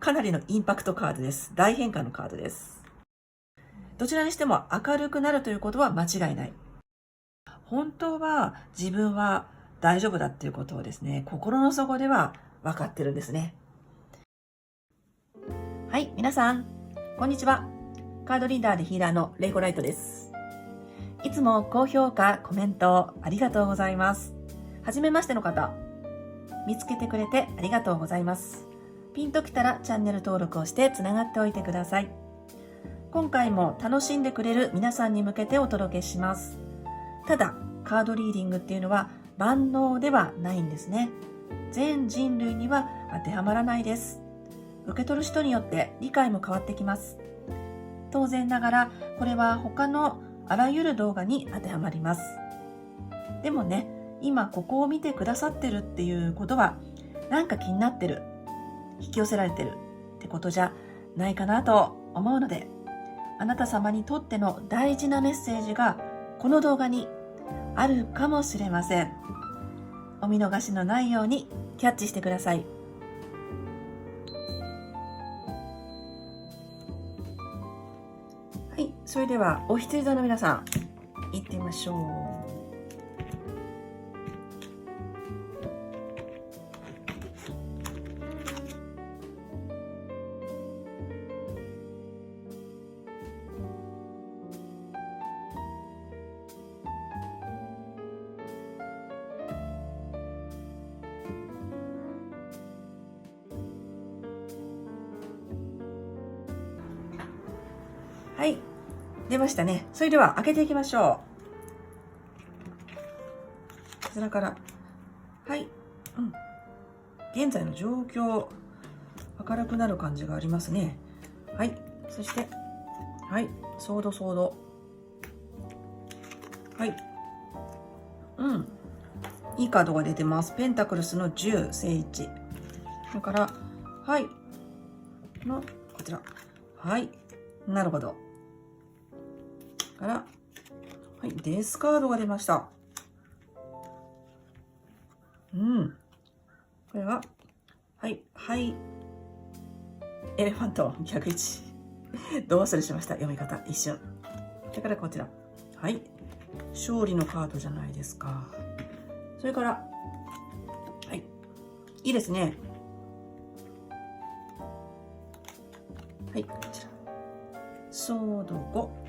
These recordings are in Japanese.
かなりのインパクトカードです。大変化のカードです。どちらにしても明るくなるということは間違いない。本当は自分は大丈夫だっていうことをですね、心の底では分かってるんですね。はい、皆さん、こんにちは。カードリーダーでヒーラーのレイコライトです。いつも高評価、コメントありがとうございます。はじめましての方、見つけてくれてありがとうございます。ピンときたらチャンネル登録をしてつながっておいてください。今回も楽しんでくれる皆さんに向けてお届けします。ただ、カードリーディングっていうのは万能ではないんですね。全人類には当てはまらないです。受け取る人によって理解も変わってきます。当然ながら、これは他のあらゆる動画に当てはまります。でもね、今ここを見てくださってるっていうことは、なんか気になってる、引き寄せられてるってことじゃないかなと思うので、あなた様にとっての大事なメッセージがこの動画にあるかもしれません。お見逃しのないようにキャッチしてください。はい、それではお羊座の皆さん、行ってみましょう。はい、出ましたね。それでは開けていきましょう。こちらから。はい、現在の状況、明るくなる感じがありますね。はい、そして、はい、ソードソード。はい、いいカードが出てます。ペンタクルスの10、正位置。それから、はい、の、こちら。はい、なるほど。から、はい、デースカードが出ました。これは、はい、エレファント、逆位置。ど忘れしました。読み方、一瞬。それからこちら。はい、勝利のカードじゃないですか。それから、はい、いいですね。はい、こちら。ソード5。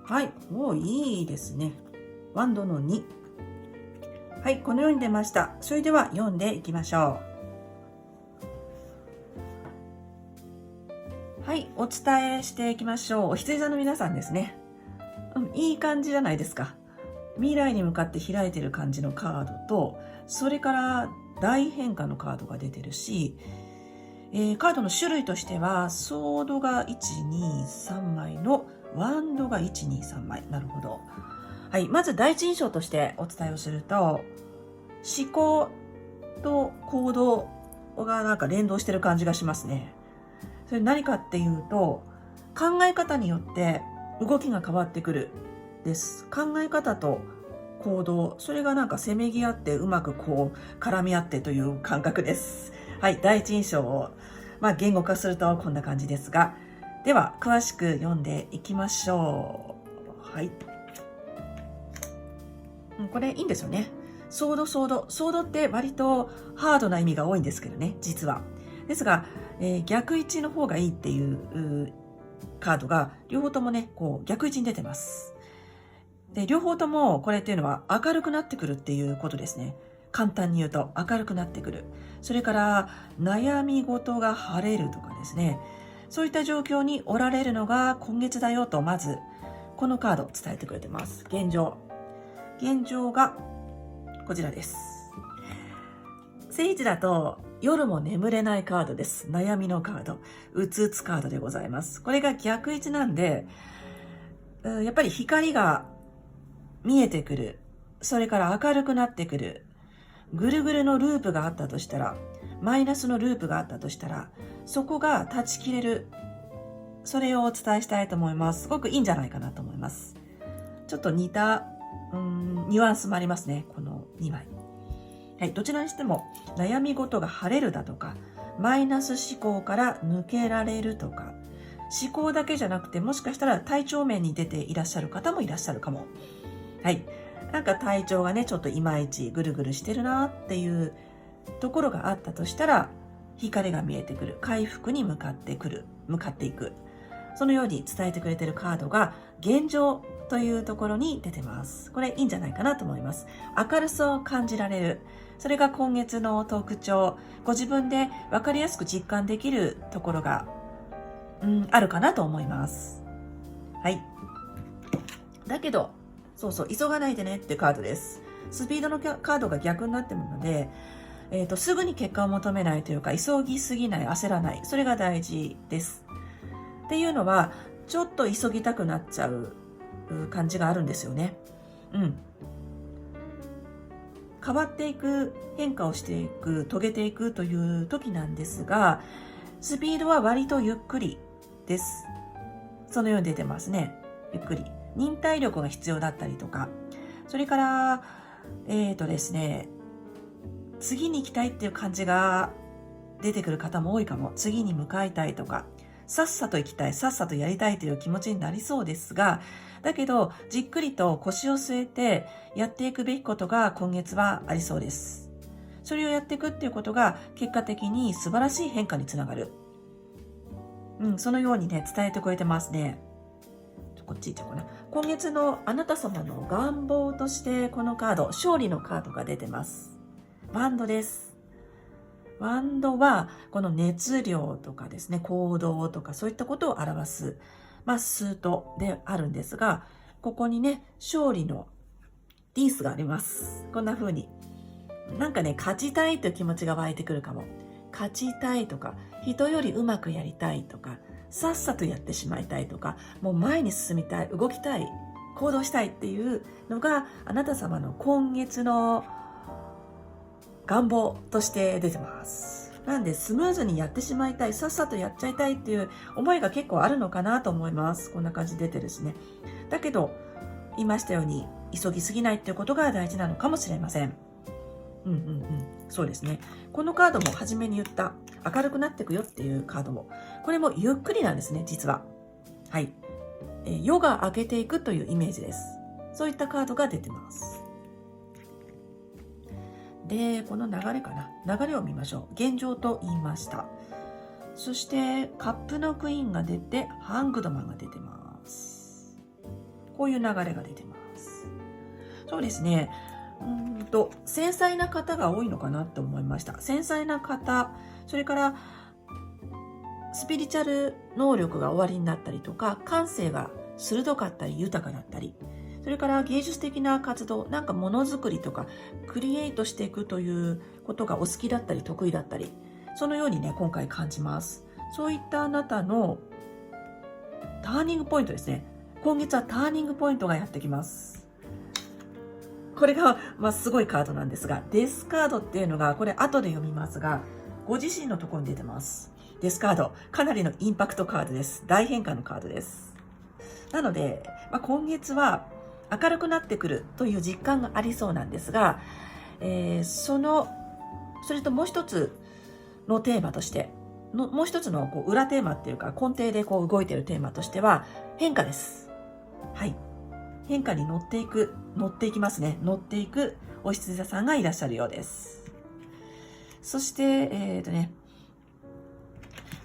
はい。いいですね。ワンドの2。はい。このように出ました。それでは読んでいきましょう。はい。お伝えしていきましょう。お羊座の皆さんですね。いい感じじゃないですか。未来に向かって開いてる感じのカードと、それから大変化のカードが出てるし、カードの種類としては、ソードが1、2、3枚のワンドが1、2、3枚。なるほど。はい。まず第一印象としてお伝えをすると、思考と行動がなんか連動してる感じがしますね。それ何かっていうと、考え方によって動きが変わってくるです。考え方と行動、それがなんかせめぎ合ってうまくこう絡み合ってという感覚です。はい。第一印象を、言語化するとこんな感じですが、では詳しく読んでいきましょう。はい。これいいんですよね。ソードソード。ソードって割とハードな意味が多いんですけどね、実は。ですが、逆位置の方がいいっていうカードが両方ともね、こう逆位置に出てます。で、両方ともこれっていうのは明るくなってくるっていうことですね。簡単に言うと明るくなってくる。それから悩み事が晴れるとかですね。そういった状況におられるのが今月だよと、まずこのカード伝えてくれてます。現状がこちらです。正位置だと夜も眠れないカードです。悩みのカード、うつうつカードでございます。これが逆位置なんで、やっぱり光が見えてくる。それから明るくなってくる。ぐるぐるのループがあったとしたら、マイナスのループがあったとしたら、そこが断ち切れる。それをお伝えしたいと思います。すごくいいんじゃないかなと思います。ちょっと似たニュアンスもありますね。この2枚。はい、どちらにしても悩み事が晴れるだとか、マイナス思考から抜けられるとか、思考だけじゃなくて、もしかしたら体調面に出ていらっしゃる方もいらっしゃるかも。はい。なんか体調がね、ちょっといまいちぐるぐるしてるなっていうところがあったとしたら、光が見えてくる。回復に向かっていく。そのように伝えてくれているカードが、現状というところに出てます。これいいんじゃないかなと思います。明るさを感じられる。それが今月の特徴。ご自分で分かりやすく実感できるところが、あるかなと思います。はい。だけど、急がないでねってカードです。スピードのカードが逆になってるので、すぐに結果を求めないというか、急ぎすぎない、焦らない。それが大事です。っていうのは、ちょっと急ぎたくなっちゃう感じがあるんですよね。変わっていく、変化をしていく、遂げていくという時なんですが、スピードは割とゆっくりです。そのように出てますね。ゆっくり。忍耐力が必要だったりとか、それから、ですね、次に行きたいっていう感じが出てくる方も多いかも。次に向かいたいとか、さっさと行きたい、さっさとやりたいという気持ちになりそうですが、だけど、じっくりと腰を据えてやっていくべきことが今月はありそうです。それをやっていくっていうことが結果的に素晴らしい変化につながる。そのようにね、伝えてくれてますね。こっち行っちゃおうかな。今月のあなた様の願望としてこのカード、勝利のカードが出てます。ワンドです。ワンドはこの熱量とかですね、行動とかそういったことを表す、スートであるんですが、ここにね、勝利のリースがあります。こんな風に。なんかね、勝ちたいという気持ちが湧いてくるかも。勝ちたいとか、人よりうまくやりたいとか、さっさとやってしまいたいとか、もう前に進みたい、動きたい、行動したいっていうのがあなた様の今月の願望として出てます。なんでスムーズにやってしまいたい、さっさとやっちゃいたいっていう思いが結構あるのかなと思います。こんな感じで出てるしね。だけど、言いましたように急ぎすぎないっていうことが大事なのかもしれません。そうですね。このカードも初めに言った明るくなっていくよっていうカードも、これもゆっくりなんですね、実は。はい。夜が明けていくというイメージです。そういったカードが出てます。で、この流れかな。流れを見ましょう。現状と言いました。そして、カップのクイーンが出て、ハングドマンが出てます。こういう流れが出てます。そうですね。繊細な方が多いのかなって思いました。繊細な方、それからスピリチュアル能力がおありになったりとか、感性が鋭かったり豊かだったり、それから芸術的な活動、なんかものづくりとかクリエイトしていくということがお好きだったり得意だったり、そのようにね、今回感じます。そういったあなたのターニングポイントですね。今月はターニングポイントがやってきます。これが、すごいカードなんですが、デスカードっていうのが、これ後で読みますが、ご自身のところに出てます。デスカード、かなりのインパクトカードです。大変化のカードです。なので、今月は明るくなってくるという実感がありそうなんですが、それともう一つのテーマとして、もう一つの裏テーマっていうか、根底で動いているテーマとしては、変化です。はい。変化に乗っていきますね。乗っていくお羊座さんがいらっしゃるようです。そして、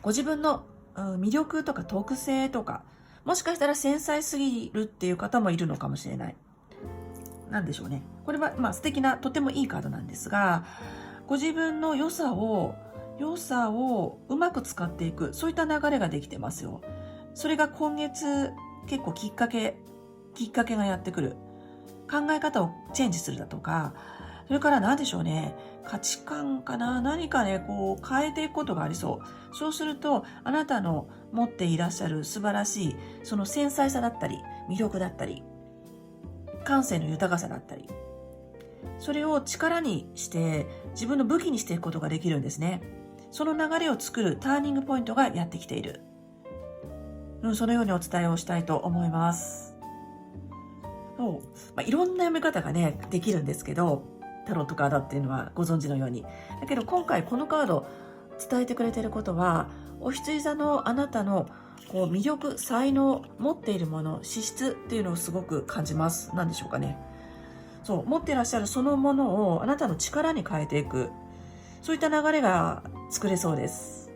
ご自分の魅力とか特性とか、もしかしたら繊細すぎるっていう方もいるのかもしれない。なんでしょうね。これは素敵な、とてもいいカードなんですが、ご自分の良さをうまく使っていく、そういった流れができてますよ。それが今月結構きっかけがやってくる。考え方をチェンジするだとか、それから何でしょうね、価値観かな、何かね、変えていくことがありそう。そうすると、あなたの持っていらっしゃる素晴らしい、その繊細さだったり、魅力だったり、感性の豊かさだったり、それを力にして、自分の武器にしていくことができるんですね。その流れを作るターニングポイントがやってきている。そのようにお伝えをしたいと思います。いろんな読み方がね、できるんですけど、タロットカードっていうのはご存知のように。だけど今回このカード伝えてくれていることは、お羊座のあなたのこう魅力、才能、持っているもの、資質っていうのをすごく感じます。何でしょうかね。そう、持っていらっしゃるそのものをあなたの力に変えていく。そういった流れが作れそうです。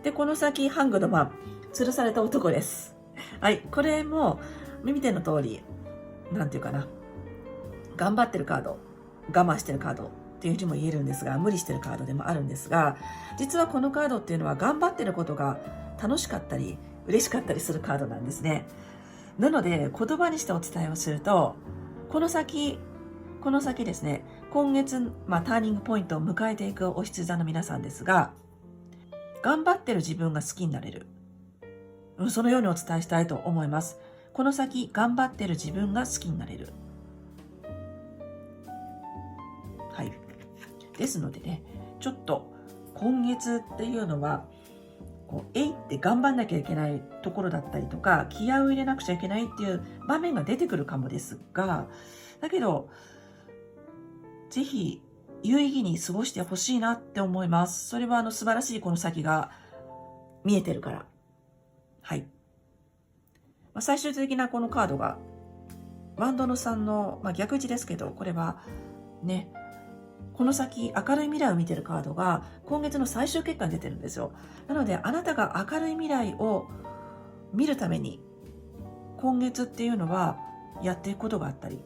で、この先、ハングドマン、吊るされた男です。はい、これも見ての通り、なんていうかな。頑張ってるカード、我慢してるカードっていうふうにも言えるんですが、無理してるカードでもあるんですが、実はこのカードっていうのは頑張ってることが楽しかったり、嬉しかったりするカードなんですね。なので、言葉にしてお伝えをすると、この先ですね、今月、ターニングポイントを迎えていくお羊座の皆さんですが、頑張ってる自分が好きになれる。そのようにお伝えしたいと思います。この先、頑張ってる自分が好きになれる。はい。ですのでね、ちょっと今月っていうのは、って頑張んなきゃいけないところだったりとか、気合を入れなくちゃいけないっていう場面が出てくるかもですが、だけど、ぜひ有意義に過ごしてほしいなって思います。それは素晴らしいこの先が見えてるから。はい。最終的なこのカードが、ワンドの3の、逆位置ですけど、これはね、この先明るい未来を見てるカードが今月の最終結果に出てるんですよ。なのであなたが明るい未来を見るために今月っていうのはやっていくことがあったり、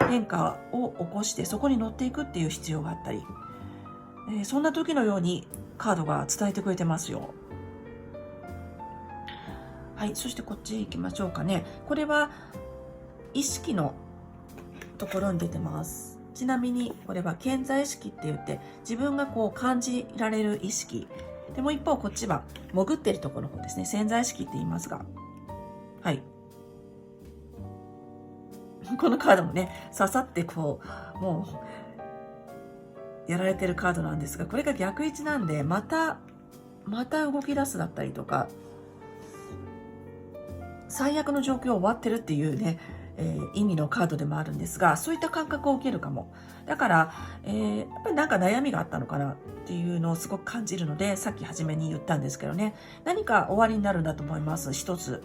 変化を起こしてそこに乗っていくっていう必要があったり、そんな時のようにカードが伝えてくれてますよ。はい、そしてこっち行きましょうかね。これは意識のところに出てます。ちなみにこれは潜在意識って言って自分が感じられる意識で、もう一方こっちは潜っているところの方ですね。潜在意識って言いますが、はい、このカードもね刺さってもうやられてるカードなんですが、これが逆位置なんでまた動き出すだったりとか、最悪の状況終わってるっていうね、意味のカードでもあるんですが、そういった感覚を受けるかも。だから、やっぱりなんか悩みがあったのかなっていうのをすごく感じるので、さっき初めに言ったんですけどね、何か終わりになるんだと思います。一つ。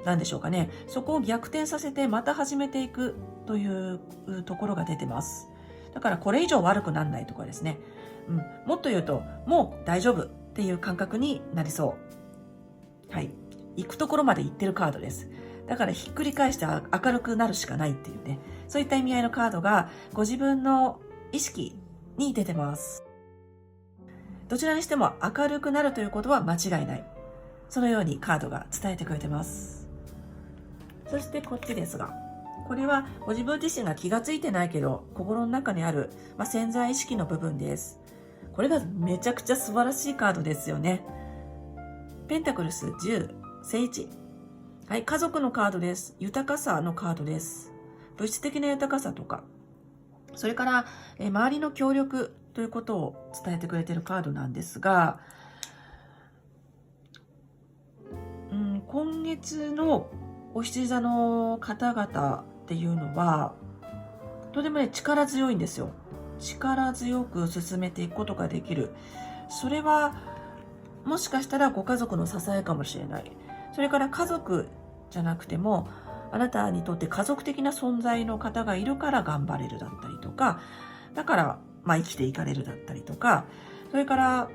なんでしょうかね。そこを逆転させてまた始めていくというところが出てます。だからこれ以上悪くならないとかですね。もっと言うと、もう大丈夫っていう感覚になりそう。はい。行くところまで行ってるカードです。だからひっくり返して明るくなるしかないっていうね、そういった意味合いのカードがご自分の意識に出てます。どちらにしても明るくなるということは間違いない。そのようにカードが伝えてくれてます。そしてこっちですが、これはご自分自身が気がついてないけど心の中にある、潜在意識の部分です。これがめちゃくちゃ素晴らしいカードですよね。ペンタクルス10、聖地。はい、家族のカードです。豊かさのカードです。物質的な豊かさとか、それから周りの協力ということを伝えてくれているカードなんですが、今月のお羊座の方々っていうのは、とてもね、力強いんですよ。力強く進めていくことができる。それは、もしかしたらご家族の支えかもしれない。それから家族じゃなくても、あなたにとって家族的な存在の方がいるから頑張れるだったりとか、だから、生きていかれるだったりとか、それから、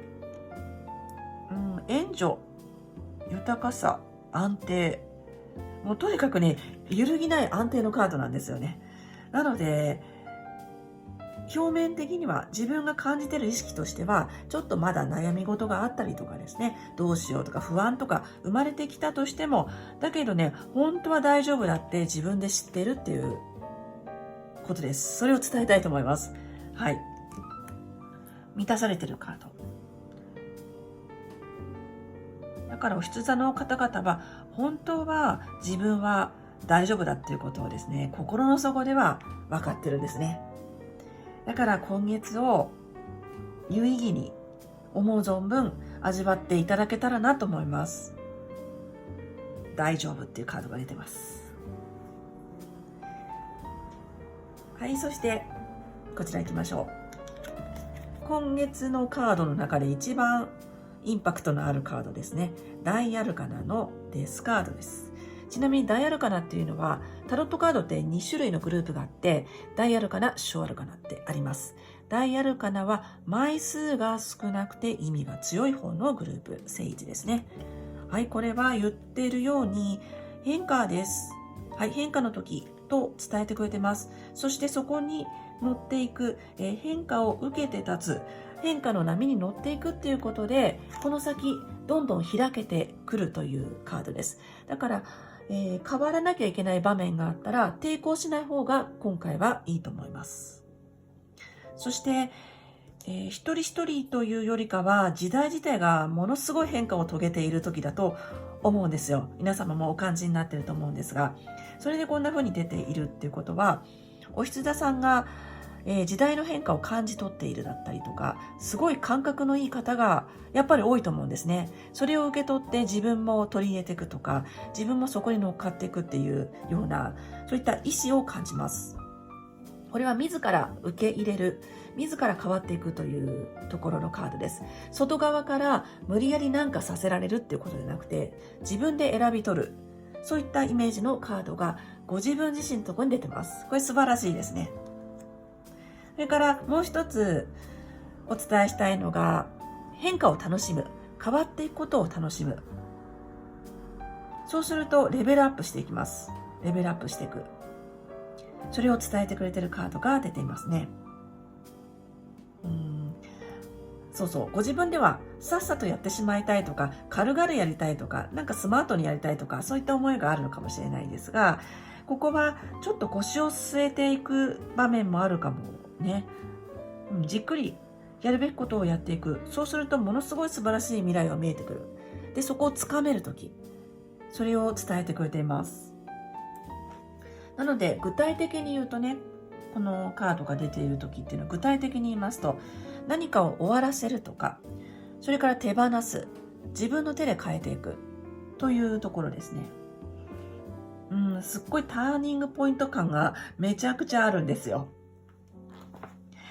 援助、豊かさ、安定。もうとにかくね、揺るぎない安定のカードなんですよね。なので、表面的には自分が感じてる意識としてはちょっとまだ悩み事があったりとかですね、どうしようとか不安とか生まれてきたとしても、だけどね、本当は大丈夫だって自分で知ってるっていうことです。それを伝えたいと思います。はい。満たされてるカードだから、お羊座の方々は本当は自分は大丈夫だっていうことをですね、心の底では分かってるんですね。だから今月を有意義に思う存分味わっていただけたらなと思います。大丈夫っていうカードが出てます。はい、そしてこちら行きましょう。今月のカードの中で一番インパクトのあるカードですね。大アルカナのデスカードです。ちなみに大アルカナっていうのは、タロットカードって2種類のグループがあって、大アルカナ、小アルカナってあります。大アルカナは枚数が少なくて意味が強い方のグループ、聖域ですね。はい、これは言っているように変化です。はい、変化の時と伝えてくれてます。そしてそこに乗っていく、変化を受けて立つ、変化の波に乗っていくっていうことで、この先どんどん開けてくるというカードです。だから、変わらなきゃいけない場面があったら抵抗しない方が今回はいいと思います。そして、一人一人というよりかは時代自体がものすごい変化を遂げている時だと思うんですよ。皆様もお感じになっていると思うんですが、それでこんな風に出ているっていうことは、お羊座さんが時代の変化を感じ取っているだったりとか、すごい感覚のいい方がやっぱり多いと思うんですね。それを受け取って自分も取り入れていくとか、自分もそこに乗っかっていくっていうような、そういった意思を感じます。これは自ら受け入れる、自ら変わっていくというところのカードです。外側から無理やり何かさせられるっていうことでなくて、自分で選び取る、そういったイメージのカードがご自分自身のところに出てます。これ素晴らしいですね。それからもう一つお伝えしたいのが、変化を楽しむ、変わっていくことを楽しむ。そうするとレベルアップしていきます。レベルアップしていく。それを伝えてくれているカードが出ていますね。そうそう、ご自分ではさっさとやってしまいたいとか、軽々やりたいとか、なんかスマートにやりたいとか、そういった思いがあるのかもしれないですが、ここはちょっと腰を据えていく場面もあるかもね。じっくりやるべきことをやっていく。そうするとものすごい素晴らしい未来が見えてくる。で、そこをつかめるとき、それを伝えてくれています。なので、具体的に言うとね、このカードが出ているときっていうのは具体的に言いますと、何かを終わらせるとか、それから手放す、自分の手で変えていくというところですね。すっごいターニングポイント感がめちゃくちゃあるんですよ。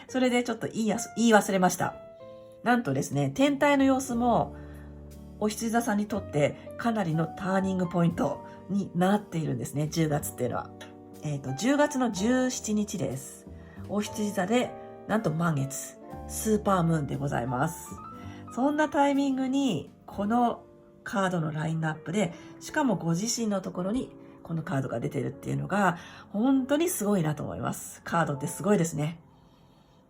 それでちょっと言い忘れました。なんとですね、天体の様子もお羊座さんにとってかなりのターニングポイントになっているんですね、10月っていうのは。10月の17日です。お羊座でなんと満月、スーパームーンでございます。そんなタイミングにこのカードのラインナップで、しかもご自身のところにこのカードが出てるっていうのが本当にすごいなと思います。カードってすごいですね。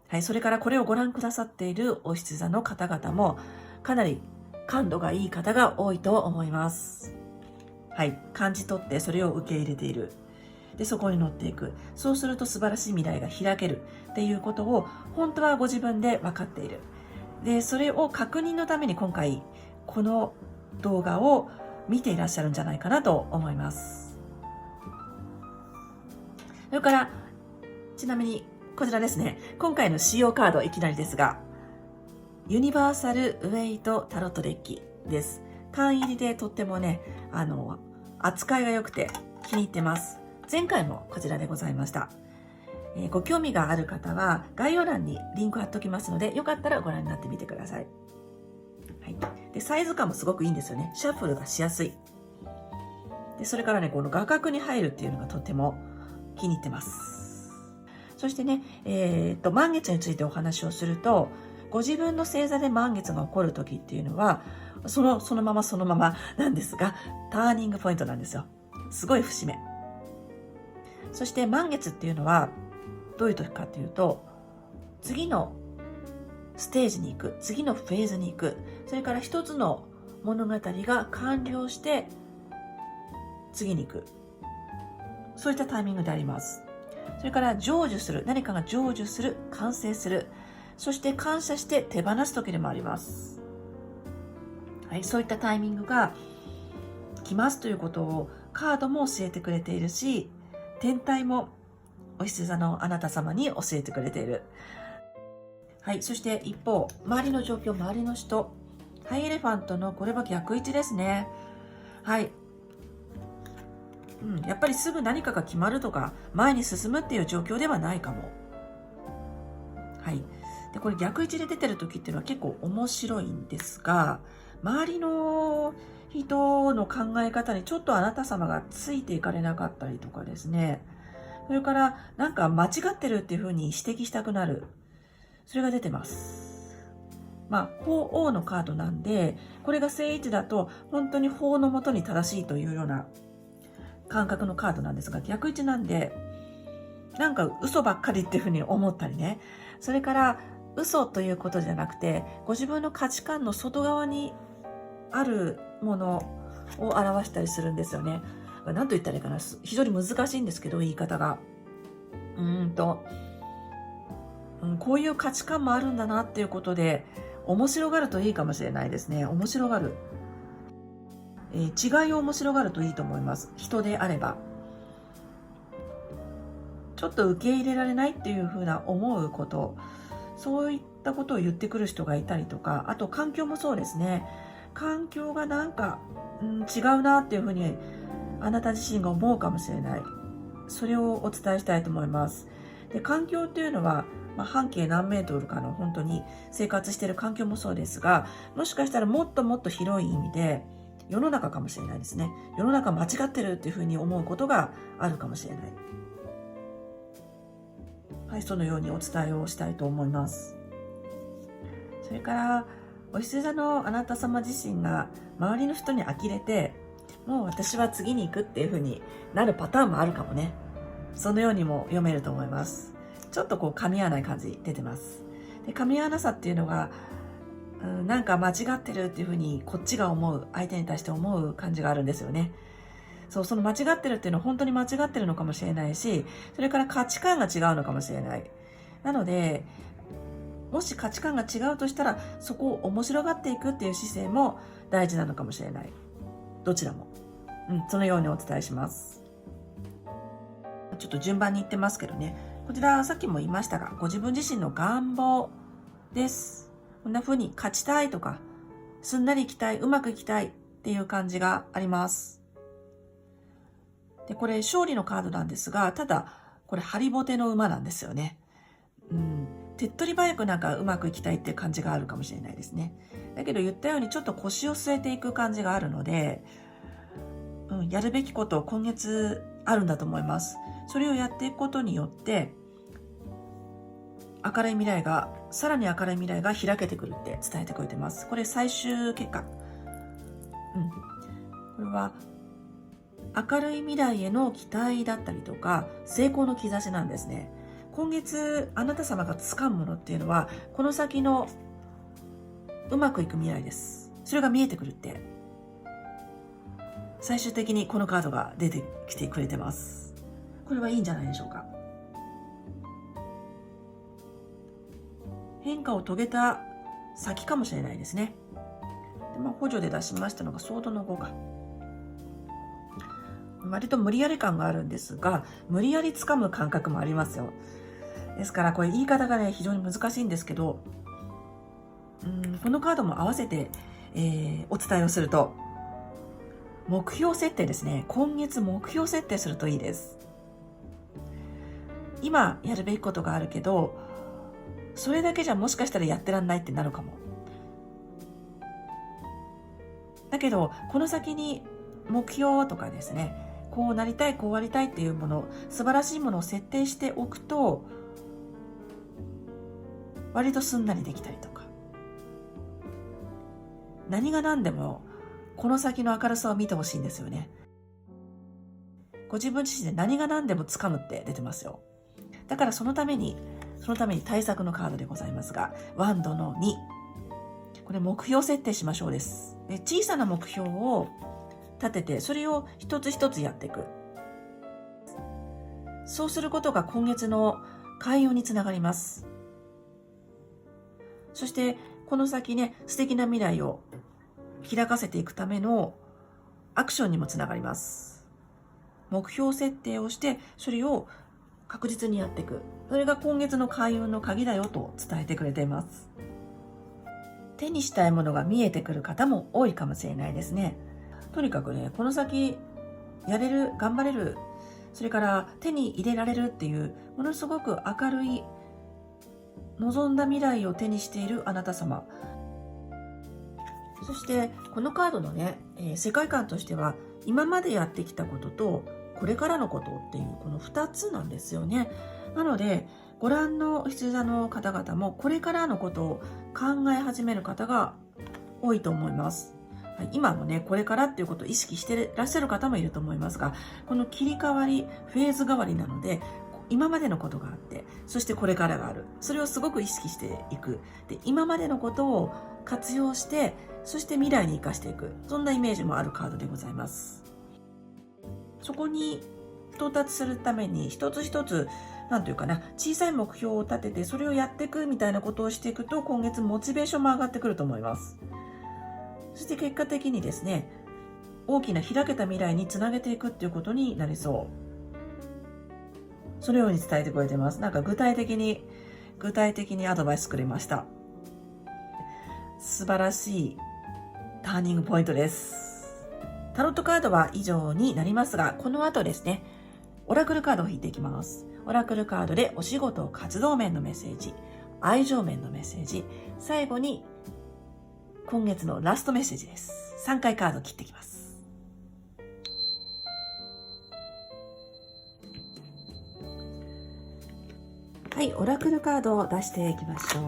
はい、それからこれをご覧くださっているお羊座の方々もかなり感度がいい方が多いと思います。はい、感じ取ってそれを受け入れている。で、そこに乗っていく。そうすると素晴らしい未来が開けるっていうことを本当はご自分で分かっている。で、それを確認のために今回この動画を見ていらっしゃるんじゃないかなと思います。それからちなみにこちらですね、今回の使用カードいきなりですが、ユニバーサルウェイトタロットデッキです。缶入りでとってもね、扱いが良くて気に入ってます。前回もこちらでございました。ご興味がある方は概要欄にリンク貼っておきますので、よかったらご覧になってみてください。はい、でサイズ感もすごくいいんですよね。シャッフルがしやすい。でそれからね、この画角に入るっていうのがとても気に入ってます。そしてね、満月についてお話をすると、ご自分の星座で満月が起こる時っていうのは、そのままなんですが、ターニングポイントなんですよ。すごい節目。そして満月っていうのはどういう時かっていうと、次のステージに行く、次のフェーズに行く、それから一つの物語が完了して次に行く、そういったタイミングであります。それから成就する、何かが成就する、完成する、そして感謝して手放す時でもあります。はい、そういったタイミングが来ますということをカードも教えてくれているし、天体もお羊座のあなた様に教えてくれている。はい、そして一方、周りの状況、周りの人、ハイエレファントのこれは逆位置ですね。はい。やっぱりすぐ何かが決まるとか、前に進むっていう状況ではないかも。はい。で、これ逆位置で出てる時っていうのは結構面白いんですが、周りの人の考え方にちょっとあなた様がついていかれなかったりとかですね。それからなんか間違ってるっていうふうに指摘したくなる。それが出てます。法王のカードなんで、これが正位置だと本当に法のもとに正しいというような感覚のカードなんですが、逆位置なんで、なんか嘘ばっかりっていうふうに思ったりね。それから嘘ということじゃなくて、ご自分の価値観の外側にあるものを表したりするんですよね。何と言ったらいいかな。非常に難しいんですけど、言い方が。こういう価値観もあるんだなっていうことで、面白がるといいかもしれないですね。面白がる。違いを面白がるといいと思います。人であれば。ちょっと受け入れられないっていうふうな思うこと、そういったことを言ってくる人がいたりとか、あと環境もそうですね。環境がなんか、違うなっていうふうにあなた自身が思うかもしれない。それをお伝えしたいと思います。で、環境っていうのは、半径何メートルかの本当に生活している環境もそうですが、もしかしたらもっともっと広い意味で世の中かもしれないですね。世の中間違ってるっていうふうに思うことがあるかもしれない。はい、そのようにお伝えをしたいと思います。それから、お羊座のあなた様自身が周りの人に呆れて、もう私は次に行くっていう風になるパターンもあるかもね。そのようにも読めると思います。ちょっと噛み合わない感じ出てます。で、噛み合わなさっていうのが、なんか間違ってるっていう風にこっちが思う、相手に対して思う感じがあるんですよね。その間違ってるっていうのは本当に間違ってるのかもしれないし、それから価値観が違うのかもしれない。なので、もし価値観が違うとしたら、そこを面白がっていくっていう姿勢も大事なのかもしれない。どちらも。そのようにお伝えします。ちょっと順番に言ってますけどね。こちら、さっきも言いましたが、ご自分自身の願望です。こんな風に勝ちたいとか、すんなりいきたい、うまくいきたいっていう感じがあります。で、これ、勝利のカードなんですが、ただ、これ、ハリボテの馬なんですよね。手っ取り早くなんかうまくいきたいっていう感じがあるかもしれないですね。だけど言ったようにちょっと腰を据えていく感じがあるので、やるべきこと今月あるんだと思います。それをやっていくことによって、明るい未来が、さらに明るい未来が開けてくるって伝えてくれてます。これ最終結果。これは明るい未来への期待だったりとか、成功の兆しなんですね。今月あなた様が掴むものっていうのは、この先のうまくいく未来です。それが見えてくるって、最終的にこのカードが出てきてくれてます。これはいいんじゃないでしょうか。変化を遂げた先かもしれないですね。で、補助で出しましたのがソードの5か。割と無理やり感があるんですが、無理やり掴む感覚もありますよ。ですからこれ言い方がね、非常に難しいんですけど、このカードも合わせて、お伝えをすると、目標設定ですね。今月目標設定するといいです。今やるべきことがあるけど、それだけじゃもしかしたらやってらんないってなるかも。だけど、この先に目標とかですね、こうなりたい、こうありたいっていうもの、素晴らしいものを設定しておくと、割とすんなりできたりとか。何が何でも、この先の明るさを見てほしいんですよね。ご自分自身で何が何でも掴むって出てますよ。だからそのために対策のカードでございますが、ワンドの2。これ目標設定しましょうです。で、小さな目標を立てて、それを一つ一つやっていく。そうすることが今月の開運につながります。そして、この先ね、素敵な未来を開かせていくためのアクションにもつながります。目標設定をして、それを確実にやっていく。それが今月の開運の鍵だよと伝えてくれています。手にしたいものが見えてくる方も多いかもしれないですね。とにかくね、この先やれる、頑張れる、それから手に入れられるっていう、ものすごく明るい、望んだ未来を手にしているあなた様。そしてこのカードのね、世界観としては、今までやってきたこととこれからのことっていうこの2つなんですよね。なのでご覧の羊座の方々もこれからのことを考え始める方が多いと思います。今もね、これからっていうことを意識していらっしゃる方もいると思いますが、この切り替わり、フェーズ変わりなので、今までのことがあって、そしてこれからがある。それをすごく意識していく。で、今までのことを活用して、そして未来に生かしていく。そんなイメージもあるカードでございます。そこに到達するために一つ一つ、なんというかな、小さい目標を立てて、それをやっていくみたいなことをしていくと、今月モチベーションも上がってくると思います。そして結果的にですね、大きな開けた未来につなげていくっていうことになりそう。そのように伝えてくれてます。なんか具体的にアドバイスくれました。素晴らしいターニングポイントです。タロットカードは以上になりますが、この後ですね、オラクルカードを引いていきます。オラクルカードでお仕事、活動面のメッセージ、愛情面のメッセージ、最後に今月のラストメッセージです。3回カード切っていきます。はい、オラクルカードを出していきましょう。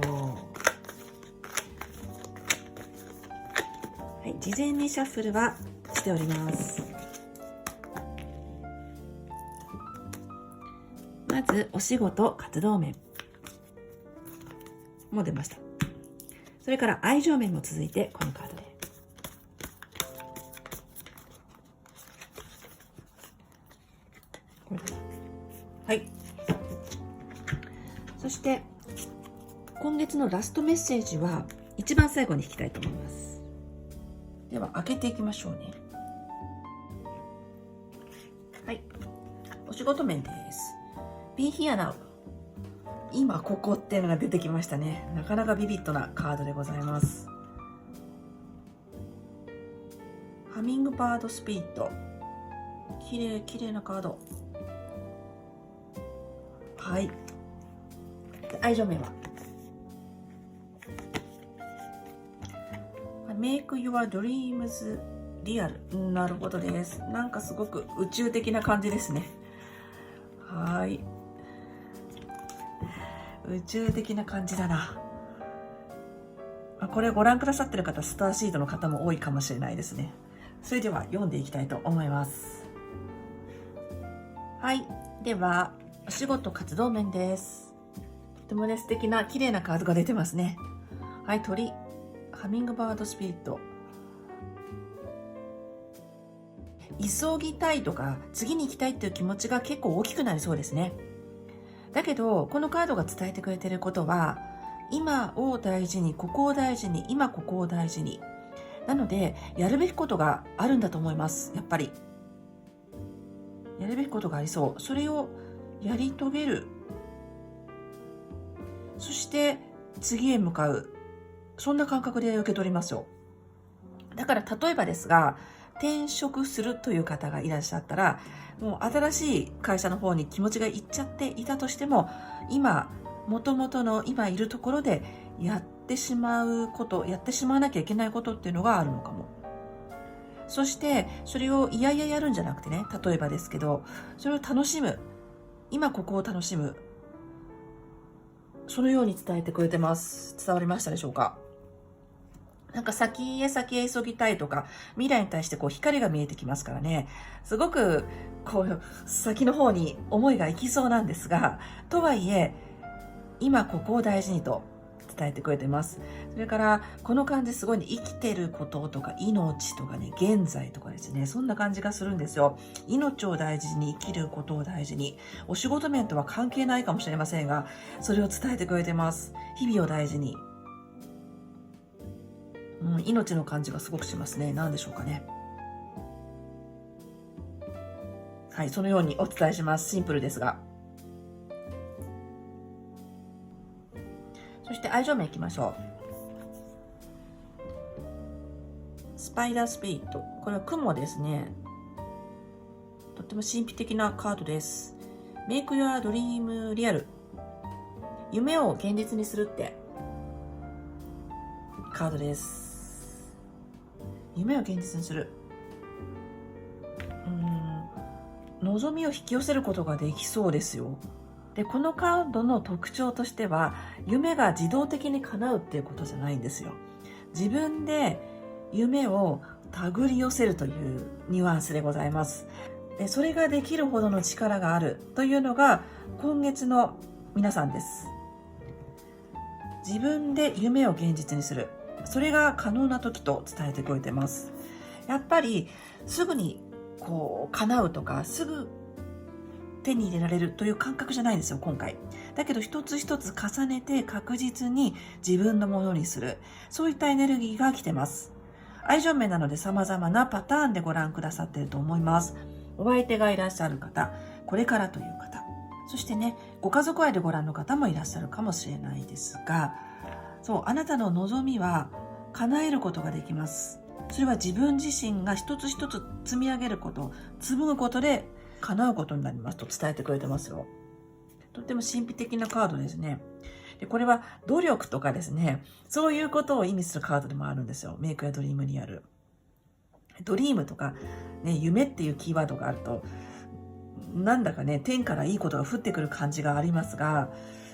はい、事前にシャッフルはしております。まずお仕事、活動面も出ました。それから愛情面も続いてこのカードで。これはい。そして今月のラストメッセージは一番最後に引きたいと思います。では開けていきましょうね。はい。お仕事面です。Be here now。今ここっていうのが出てきましたね。なかなかビビッドなカードでございます。ハミングバードスピリット。綺麗なカード。はい。愛情面はMake your dreams real。なるほどです。なんかすごく宇宙的な感じですね。はい。宇宙的な感じだな。これをご覧くださってる方、スターシードの方も多いかもしれないですね。それでは読んでいきたいと思います。はい。では、お仕事活動面です。とてもね、素敵な綺麗なカードが出てますね。はい、鳥。ハミングバードスピリット。急ぎたいとか、次に行きたいっていう気持ちが結構大きくなりそうですね。だけど、このカードが伝えてくれていることは、今を大事に、ここを大事に、今ここを大事に。なので、やるべきことがあるんだと思います。やっぱり。やるべきことがありそう。それをやり遂げる。そして、次へ向かう。そんな感覚で受け取りますよ。だから、例えばですが、転職するという方がいらっしゃったら、もう新しい会社の方に気持ちがいっちゃっていたとしても、今、元々の今いるところでやってしまうこと、やってしまわなきゃいけないことっていうのがあるのかも。そして、それをいやいややるんじゃなくてね、例えばですけど、それを楽しむ。今ここを楽しむ。そのように伝えてくれてます。伝わりましたでしょうか？なんか先へ急ぎたいとか、未来に対してこう光が見えてきますからね。すごくこう先の方に思いがいきそうなんですが、とはいえ、今ここを大事にと伝えてくれてます。それからこの感じすごいね、生きてることとか命とかね、現在とかですね、そんな感じがするんですよ。命を大事に、生きることを大事に。お仕事面とは関係ないかもしれませんが、それを伝えてくれてます。日々を大事に。命の感じがすごくしますね。何でしょうかね。はい、そのようにお伝えします。シンプルですが。そして愛情面いきましょう。スパイダースピリット。これは雲ですね。ても神秘的なカードです。Make your dream real。夢を現実にするってカードです。夢を現実にする。望みを引き寄せることができそうですよ。で、このカードの特徴としては、夢が自動的に叶うっていうことじゃないんですよ。自分で夢を手繰り寄せるというニュアンスでございます。で、それができるほどの力があるというのが今月の皆さんです。自分で夢を現実にする。それが可能な時と伝えてくれてます。やっぱりすぐに叶うとか、すぐ手に入れられるという感覚じゃないんですよ、今回。だけど一つ一つ重ねて確実に自分のものにする。そういったエネルギーが来てます。愛情面なので様々なパターンでご覧くださっていると思います。お相手がいらっしゃる方、これからという方、そしてね、ご家族愛でご覧の方もいらっしゃるかもしれないですが、そう、あなたの望みは叶えることができます。それは自分自身が一つ一つ積み上げること、紡ぐことで叶うことになりますと伝えてくれてますよ。とっても神秘的なカードですね。で、これは努力とかですね、そういうことを意味するカードでもあるんですよ。メイクやドリームリアル。ドリームとか、ね、夢っていうキーワードがあると、なんだかね、天からいいことが降ってくる感じがありますが、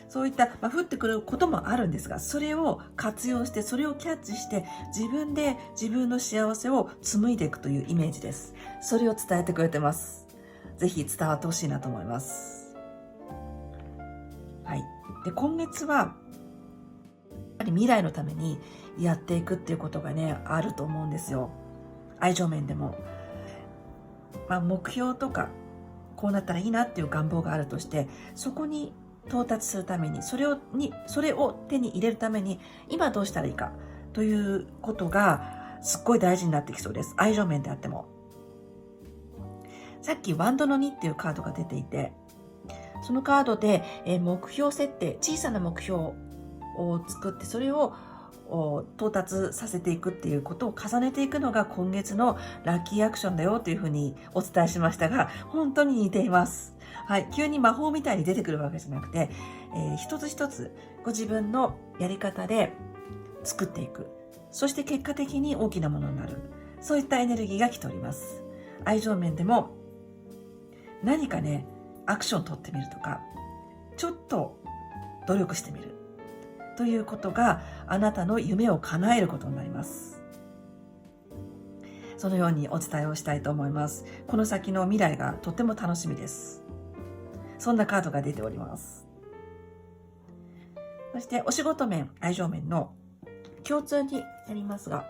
そういった、降ってくることもあるんですが、それを活用して、それをキャッチして、自分で自分の幸せを紡いでいくというイメージです。それを伝えてくれてます。ぜひ伝わってほしいなと思います。はい。で、今月は、やっぱり未来のためにやっていくっていうことがね、あると思うんですよ。愛情面でも。目標とか、こうなったらいいなっていう願望があるとして、そこに到達するために、それを手に入れるために、今どうしたらいいかということが、すっごい大事になってきそうです。愛情面であっても。さっきワンドの2っていうカードが出ていて、そのカードで目標設定、小さな目標を作って、それを到達させていくっていうことを重ねていくのが今月のラッキーアクションだよというふうにお伝えしましたが、本当に似ています。はい、急に魔法みたいに出てくるわけじゃなくて、一つ一つご自分のやり方で作っていく。そして結果的に大きなものになる。そういったエネルギーが来ております。愛情面でも何かね、アクションを取ってみるとか、ちょっと努力してみるということがあなたの夢を叶えることになります。そのようにお伝えをしたいと思います。この先の未来がとても楽しみです。そんなカードが出ております。そしてお仕事面、愛情面の共通になりますが、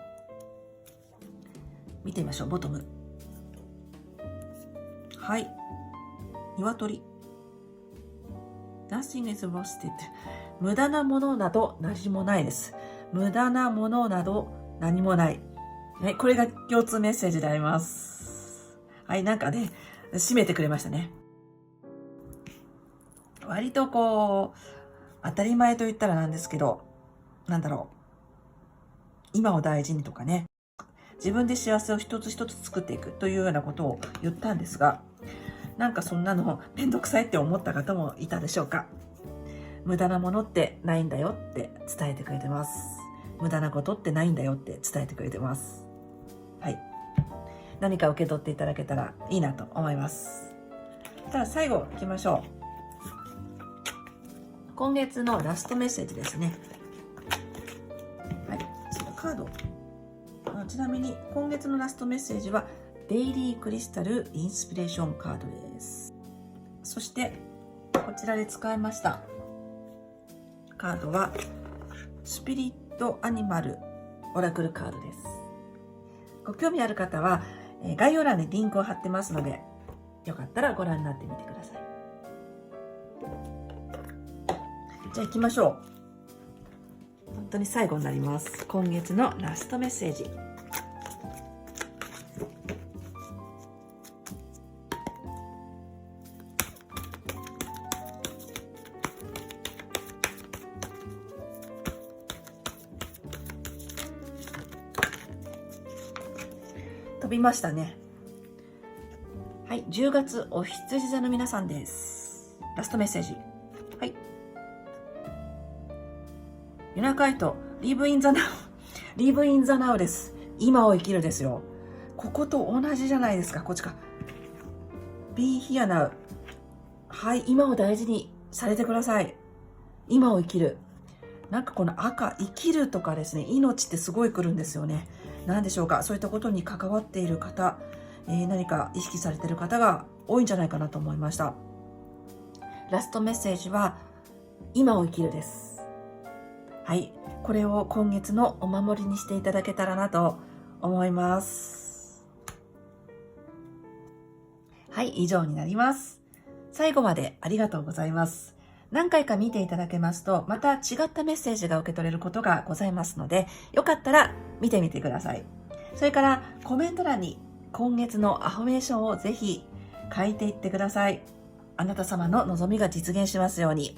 見てみましょう。ボトム。はい。鶏。Nothing is wasted。無駄なものなど何もないです。無駄なものなど何もない。はい、これが共通メッセージであります。はい、なんかね、締めてくれましたね。割と当たり前と言ったらなんですけど、今を大事にとかね、自分で幸せを一つ一つ作っていくというようなことを言ったんですが、なんかそんなのめんどくさいって思った方もいたでしょうか。無駄なものってないんだよって伝えてくれてます。無駄なことってないんだよって伝えてくれてます。はい。何か受け取っていただけたらいいなと思います。ただ最後行きましょう。今月のラストメッセージですね。はい。そのカード。ちなみに今月のラストメッセージはデイリークリスタルインスピレーションカードです。そしてこちらで使いましたカードはスピリットアニマルオラクルカードです。ご興味ある方は概要欄にリンクを貼ってますので、よかったらご覧になってみてください。じゃあ行きましょう。本当に最後になります。今月のラストメッセージ。飛びましたね。はい、10月お羊座の皆さんです。ラストメッセージ。はい。ユナカイト、Live in the now。Live in the now です。今を生きるですよ。ここと同じじゃないですか。こっちか。Be here now。はい、今を大事にされてください。今を生きる。なんかこの赤、生きるとかですね、命ってすごい来るんですよね。何でしょうか。そういったことに関わっている方、何か意識されている方が多いんじゃないかなと思いました。ラストメッセージは、今を生きるです。はい。これを今月のお守りにしていただけたらなと思います。はい、以上になります。最後までありがとうございます。何回か見ていただけますと、また違ったメッセージが受け取れることがございますので、よかったら見てみてください。それからコメント欄に今月のアファメーションをぜひ書いていってください。あなた様の望みが実現しますように。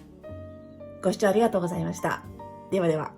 ご視聴ありがとうございました。ではでは。